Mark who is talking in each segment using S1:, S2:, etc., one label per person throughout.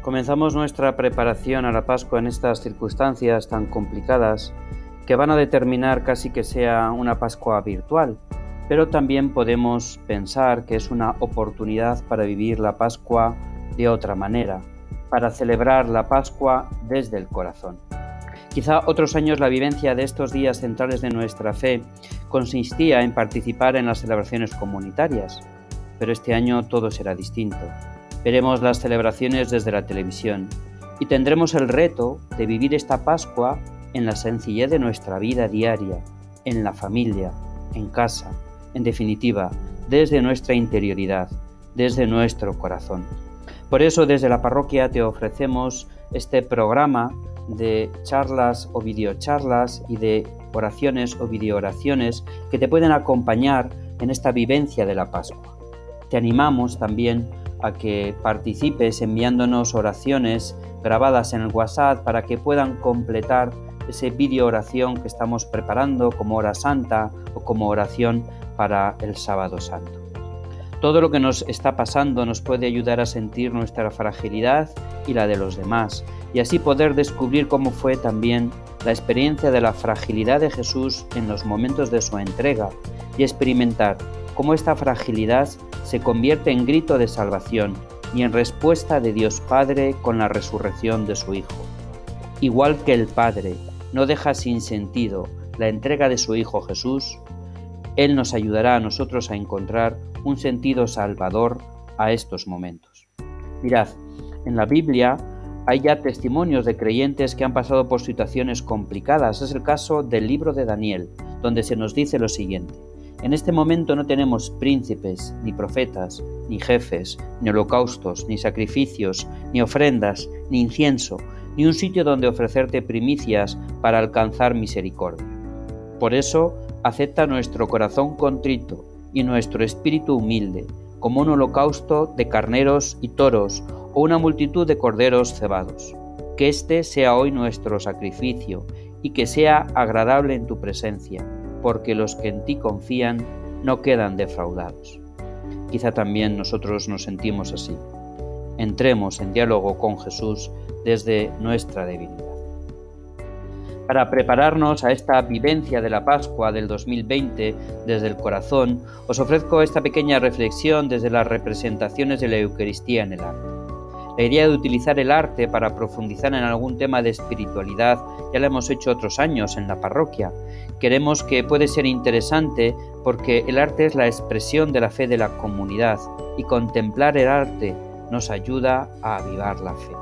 S1: Comenzamos nuestra preparación a la Pascua en estas circunstancias tan complicadas que van a determinar casi que sea una Pascua virtual, pero también podemos pensar que es una oportunidad para vivir la Pascua de otra manera, para celebrar la Pascua desde el corazón. Quizá otros años la vivencia de estos días centrales de nuestra fe consistía en participar en las celebraciones comunitarias, pero este año todo será distinto. Veremos las celebraciones desde la televisión y tendremos el reto de vivir esta Pascua en la sencillez de nuestra vida diaria, en la familia, en casa, en definitiva, desde nuestra interioridad, desde nuestro corazón. Por eso desde la parroquia te ofrecemos este programa de charlas o videocharlas y de oraciones o videoraciones que te pueden acompañar en esta vivencia de la Pascua. Te animamos también a que participes enviándonos oraciones grabadas en el WhatsApp para que puedan completar ese vídeo oración que estamos preparando como hora santa o como oración para el sábado santo. Todo lo que nos está pasando nos puede ayudar a sentir nuestra fragilidad y la de los demás, y así poder descubrir cómo fue también la experiencia de la fragilidad de Jesús en los momentos de su entrega y experimentar cómo esta fragilidad se convierte en grito de salvación y en respuesta de Dios Padre con la resurrección de su Hijo. Igual que el Padre no deja sin sentido la entrega de su Hijo Jesús, Él nos ayudará a nosotros a encontrar un sentido salvador a estos momentos. Mirad, en la Biblia hay ya testimonios de creyentes que han pasado por situaciones complicadas. Es el caso del libro de Daniel, donde se nos dice lo siguiente: en este momento no tenemos príncipes, ni profetas, ni jefes, ni holocaustos, ni sacrificios, ni ofrendas, ni incienso, ni un sitio donde ofrecerte primicias para alcanzar misericordia. Por eso, acepta nuestro corazón contrito y nuestro espíritu humilde, como un holocausto de carneros y toros o una multitud de corderos cebados. Que este sea hoy nuestro sacrificio y que sea agradable en tu presencia, porque los que en ti confían no quedan defraudados. Quizá también nosotros nos sentimos así. Entremos en diálogo con Jesús desde nuestra debilidad. Para prepararnos a esta vivencia de la Pascua del 2020 desde el corazón, os ofrezco esta pequeña reflexión desde las representaciones de la Eucaristía en el arte. La idea de utilizar el arte para profundizar en algún tema de espiritualidad ya la hemos hecho otros años en la parroquia. Queremos que puede ser interesante porque el arte es la expresión de la fe de la comunidad y contemplar el arte nos ayuda a avivar la fe.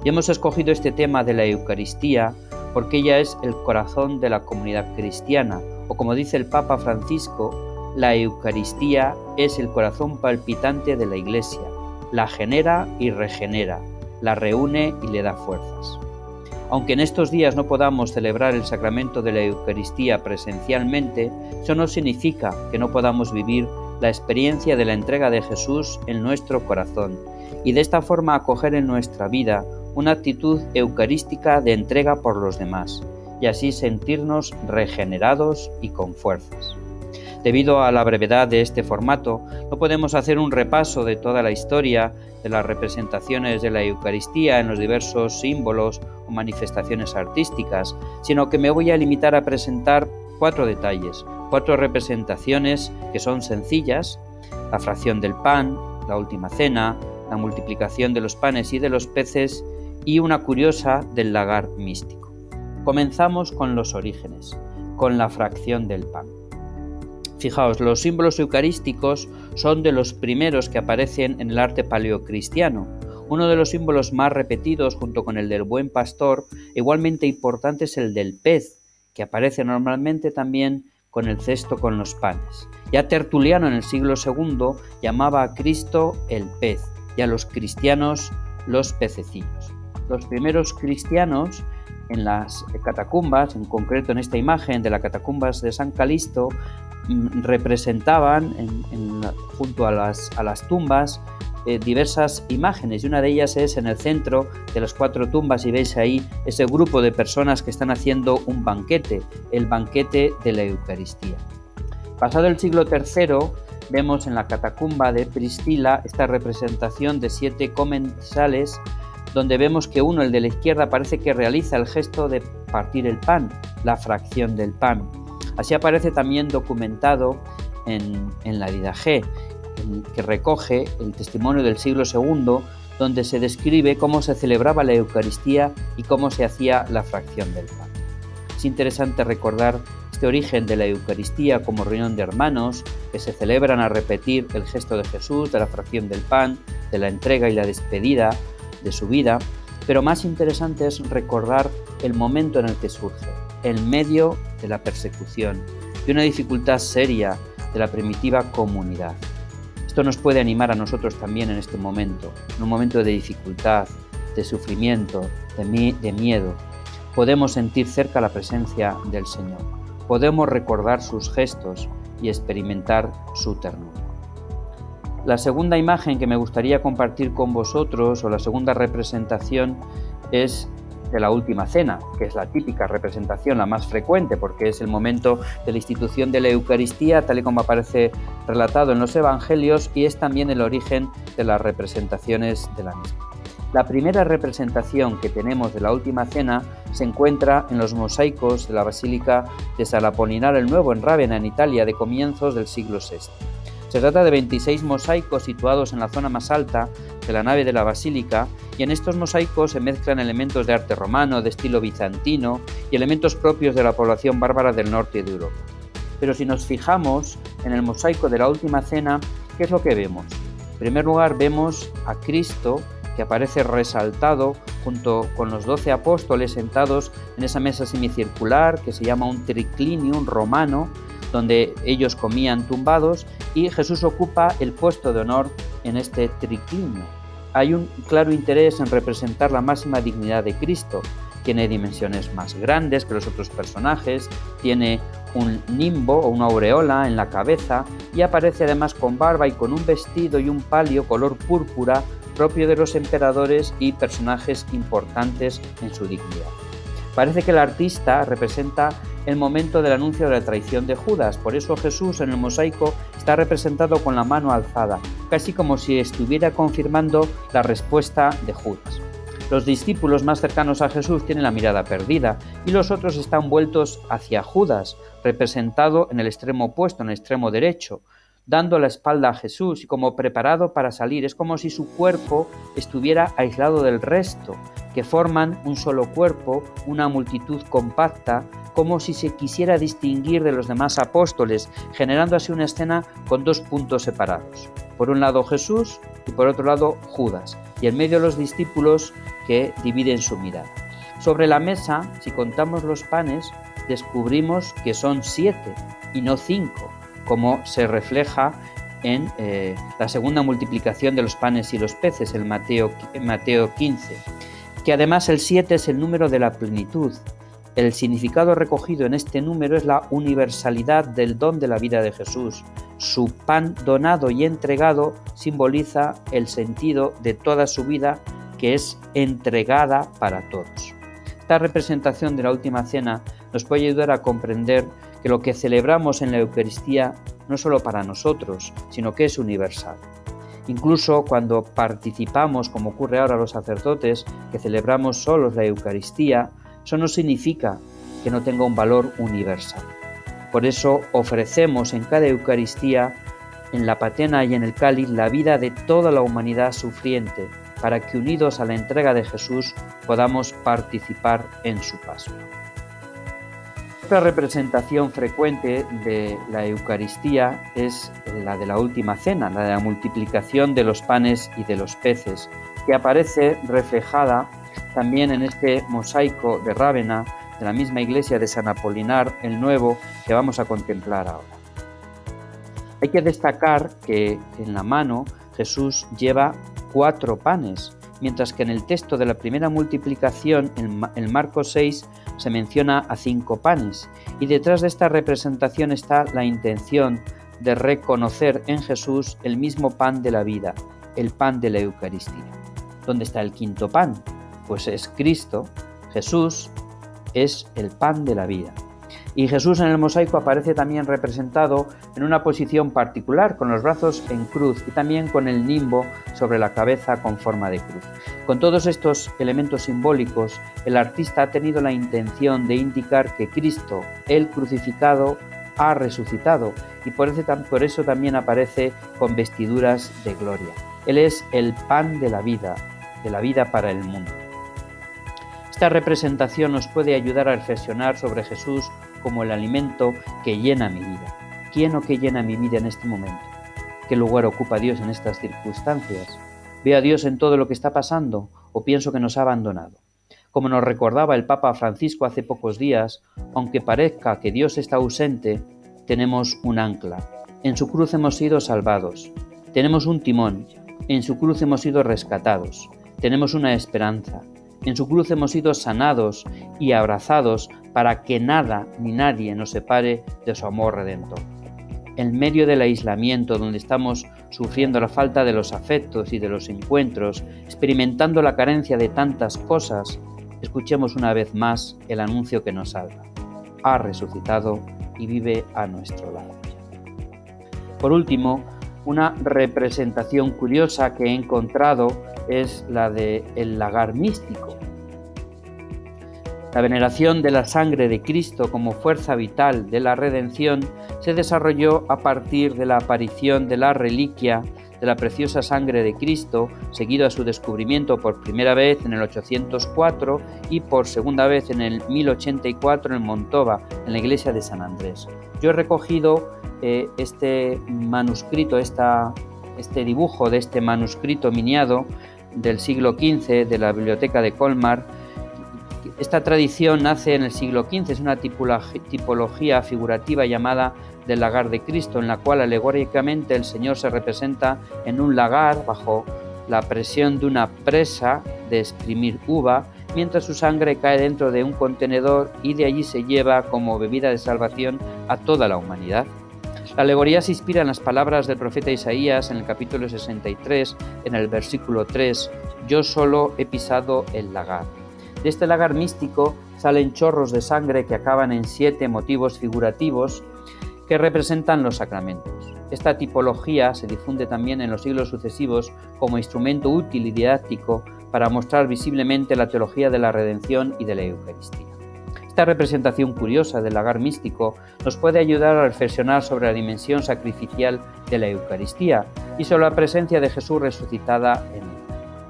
S1: Y hemos escogido este tema de la Eucaristía porque ella es el corazón de la comunidad cristiana, o como dice el Papa Francisco, la Eucaristía es el corazón palpitante de la Iglesia. La genera y regenera, la reúne y le da fuerzas. Aunque en estos días no podamos celebrar el sacramento de la Eucaristía presencialmente, eso no significa que no podamos vivir la experiencia de la entrega de Jesús en nuestro corazón y de esta forma acoger en nuestra vida una actitud eucarística de entrega por los demás y así sentirnos regenerados y con fuerzas. Debido a la brevedad de este formato, no podemos hacer un repaso de toda la historia de las representaciones de la Eucaristía en los diversos símbolos o manifestaciones artísticas, sino que me voy a limitar a presentar 4 detalles, 4 representaciones que son sencillas: la fracción del pan, la última cena, la multiplicación de los panes y de los peces y una curiosa del lagar místico. Comenzamos con los orígenes, con la fracción del pan. Fijaos, los símbolos eucarísticos son de los primeros que aparecen en el arte paleocristiano. Uno de los símbolos más repetidos, junto con el del buen pastor, igualmente importante, es el del pez, que aparece normalmente también con el cesto con los panes. Ya Tertuliano en el siglo II llamaba a Cristo el pez y a los cristianos los pececillos. Los primeros cristianos en las catacumbas, en concreto en esta imagen de las catacumbas de San Calixto, representaban junto a las tumbas diversas imágenes, y una de ellas es en el centro de las 4 tumbas, y veis ahí ese grupo de personas que están haciendo un banquete, el banquete de la Eucaristía. Pasado el siglo III, vemos en la catacumba de Priscila esta representación de 7 comensales donde vemos que uno, el de la izquierda, parece que realiza el gesto de partir el pan, la fracción del pan. Así aparece también documentado en la Didaché, que recoge el testimonio del siglo II, donde se describe cómo se celebraba la Eucaristía y cómo se hacía la fracción del pan. Es interesante recordar este origen de la Eucaristía como reunión de hermanos que se celebran a repetir el gesto de Jesús, de la fracción del pan, de la entrega y la despedida de su vida, pero más interesante es recordar el momento en el que surge, en medio de la persecución y una dificultad seria de la primitiva comunidad. Esto nos puede animar a nosotros también en este momento, en un momento de dificultad, de sufrimiento, de miedo. Podemos sentir cerca la presencia del Señor, podemos recordar sus gestos y experimentar su ternura. La segunda imagen que me gustaría compartir con vosotros, o la segunda representación, es de la Última Cena, que es la típica representación, la más frecuente, porque es el momento de la institución de la Eucaristía, tal y como aparece relatado en los Evangelios, y es también el origen de las representaciones de la misma. La primera representación que tenemos de la Última Cena se encuentra en los mosaicos de la Basílica de San Apolinar el Nuevo, en Rávena, en Italia, de comienzos del siglo VI. Se trata de 26 mosaicos situados en la zona más alta de la nave de la basílica, y en estos mosaicos se mezclan elementos de arte romano, de estilo bizantino y elementos propios de la población bárbara del norte de Europa. Pero si nos fijamos en el mosaico de la Última Cena, ¿qué es lo que vemos? En primer lugar, vemos a Cristo, que aparece resaltado junto con los 12 apóstoles sentados en esa mesa semicircular que se llama un triclinium romano, donde ellos comían tumbados, y Jesús ocupa el puesto de honor en este triclinio. Hay un claro interés en representar la máxima dignidad de Cristo. Tiene dimensiones más grandes que los otros personajes, tiene un nimbo o una aureola en la cabeza y aparece además con barba y con un vestido y un palio color púrpura propio de los emperadores y personajes importantes en su dignidad. Parece que el artista representa el momento del anuncio de la traición de Judas, por eso Jesús en el mosaico está representado con la mano alzada, casi como si estuviera confirmando la respuesta de Judas. Los discípulos más cercanos a Jesús tienen la mirada perdida y los otros están vueltos hacia Judas, representado en el extremo opuesto, en el extremo derecho, dando la espalda a Jesús y como preparado para salir. Es como si su cuerpo estuviera aislado del resto, que forman un solo cuerpo, una multitud compacta, como si se quisiera distinguir de los demás apóstoles, generando así una escena con dos puntos separados. Por un lado Jesús y por otro lado Judas, y en medio los discípulos que dividen su mirada. Sobre la mesa, si contamos los panes, descubrimos que son 7 y no 5, como se refleja en la segunda multiplicación de los panes y los peces, en Mateo 15, que además el 7 es el número de la plenitud. El significado recogido en este número es la universalidad del don de la vida de Jesús. Su pan donado y entregado simboliza el sentido de toda su vida, que es entregada para todos. Esta representación de la Última Cena nos puede ayudar a comprender que lo que celebramos en la Eucaristía no es solo para nosotros, sino que es universal. Incluso cuando participamos, como ocurre ahora a los sacerdotes, que celebramos solos la Eucaristía, eso no significa que no tenga un valor universal. Por eso ofrecemos en cada Eucaristía, en la patena y en el cáliz, la vida de toda la humanidad sufriente, para que unidos a la entrega de Jesús podamos participar en su Pascua. Otra representación frecuente de la Eucaristía es la de la Última Cena, la de la multiplicación de los panes y de los peces, que aparece reflejada también en este mosaico de Rávena, de la misma iglesia de San Apolinar el Nuevo, que vamos a contemplar ahora. Hay que destacar que en la mano Jesús lleva 4 panes, mientras que en el texto de la primera multiplicación, en Marcos 6, se menciona a 5 panes, y detrás de esta representación está la intención de reconocer en Jesús el mismo pan de la vida, el pan de la Eucaristía. ¿Dónde está el quinto pan? Pues es Cristo. Jesús es el pan de la vida. Y Jesús en el mosaico aparece también representado en una posición particular, con los brazos en cruz y también con el nimbo sobre la cabeza con forma de cruz. Con todos estos elementos simbólicos, el artista ha tenido la intención de indicar que Cristo, el crucificado, ha resucitado y por eso también aparece con vestiduras de gloria. Él es el pan de la vida para el mundo. Esta representación nos puede ayudar a reflexionar sobre Jesús como el alimento que llena mi vida. ¿Quién o qué llena mi vida en este momento? ¿Qué lugar ocupa Dios en estas circunstancias? ¿Veo a Dios en todo lo que está pasando o pienso que nos ha abandonado? Como nos recordaba el Papa Francisco hace pocos días, aunque parezca que Dios está ausente, tenemos un ancla. En su cruz hemos sido salvados. Tenemos un timón. En su cruz hemos sido rescatados. Tenemos una esperanza. En su cruz hemos sido sanados y abrazados para que nada ni nadie nos separe de su amor redentor. En medio del aislamiento, donde estamos sufriendo la falta de los afectos y de los encuentros, experimentando la carencia de tantas cosas, escuchemos una vez más el anuncio que nos salva. Ha resucitado y vive a nuestro lado. Por último, una representación curiosa que he encontrado es la del lagar místico. La veneración de la sangre de Cristo como fuerza vital de la redención se desarrolló a partir de la aparición de la reliquia de la preciosa sangre de Cristo, seguido a su descubrimiento por primera vez en el 804 y por segunda vez en el 1084 en Montova, en la iglesia de San Andrés. Yo he recogido este manuscrito, este dibujo de este manuscrito miniado del siglo XV de la biblioteca de Colmar. Esta tradición nace en el siglo XV, es una tipología figurativa llamada del lagar de Cristo, en la cual alegóricamente el Señor se representa en un lagar bajo la presión de una presa de exprimir uva, mientras su sangre cae dentro de un contenedor y de allí se lleva como bebida de salvación a toda la humanidad. La alegoría se inspira en las palabras del profeta Isaías en el capítulo 63, en el versículo 3, «Yo solo he pisado el lagar». De este lagar místico salen chorros de sangre que acaban en 7 motivos figurativos que representan los sacramentos. Esta tipología se difunde también en los siglos sucesivos como instrumento útil y didáctico para mostrar visiblemente la teología de la redención y de la Eucaristía. Esta representación curiosa del lagar místico nos puede ayudar a reflexionar sobre la dimensión sacrificial de la Eucaristía y sobre la presencia de Jesús resucitada en él.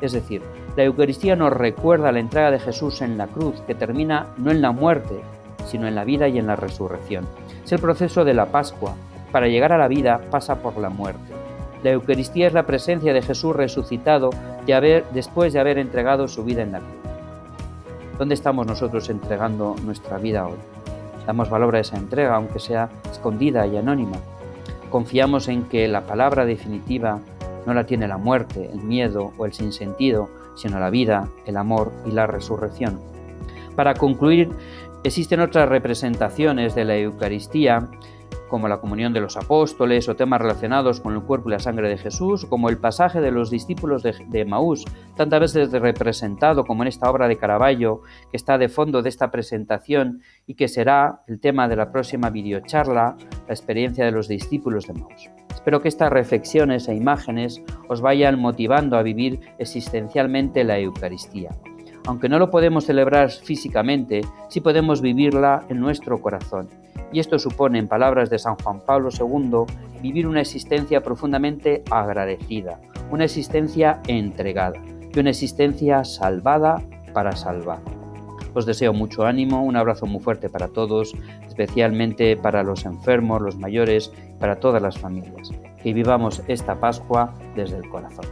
S1: Es decir, la Eucaristía nos recuerda la entrega de Jesús en la cruz, que termina no en la muerte, sino en la vida y en la resurrección. Es el proceso de la Pascua. Para llegar a la vida pasa por la muerte. La Eucaristía es la presencia de Jesús resucitado después de haber entregado su vida en la cruz. ¿Dónde estamos nosotros entregando nuestra vida hoy? ¿Damos valor a esa entrega, aunque sea escondida y anónima? ¿Confiamos en que la palabra definitiva no la tiene la muerte, el miedo o el sinsentido, sino la vida, el amor y la resurrección? Para concluir, existen otras representaciones de la Eucaristía, como la comunión de los apóstoles o temas relacionados con el cuerpo y la sangre de Jesús, como el pasaje de los discípulos de Emaús, tantas veces representado como en esta obra de Caravaggio, que está de fondo de esta presentación y que será el tema de la próxima videocharla, la experiencia de los discípulos de Emaús. Espero que estas reflexiones e imágenes os vayan motivando a vivir existencialmente la Eucaristía. Aunque no lo podemos celebrar físicamente, sí podemos vivirla en nuestro corazón. Y esto supone, en palabras de San Juan Pablo II, vivir una existencia profundamente agradecida, una existencia entregada y una existencia salvada para salvar. Os deseo mucho ánimo, un abrazo muy fuerte para todos, especialmente para los enfermos, los mayores, para todas las familias. Que vivamos esta Pascua desde el corazón.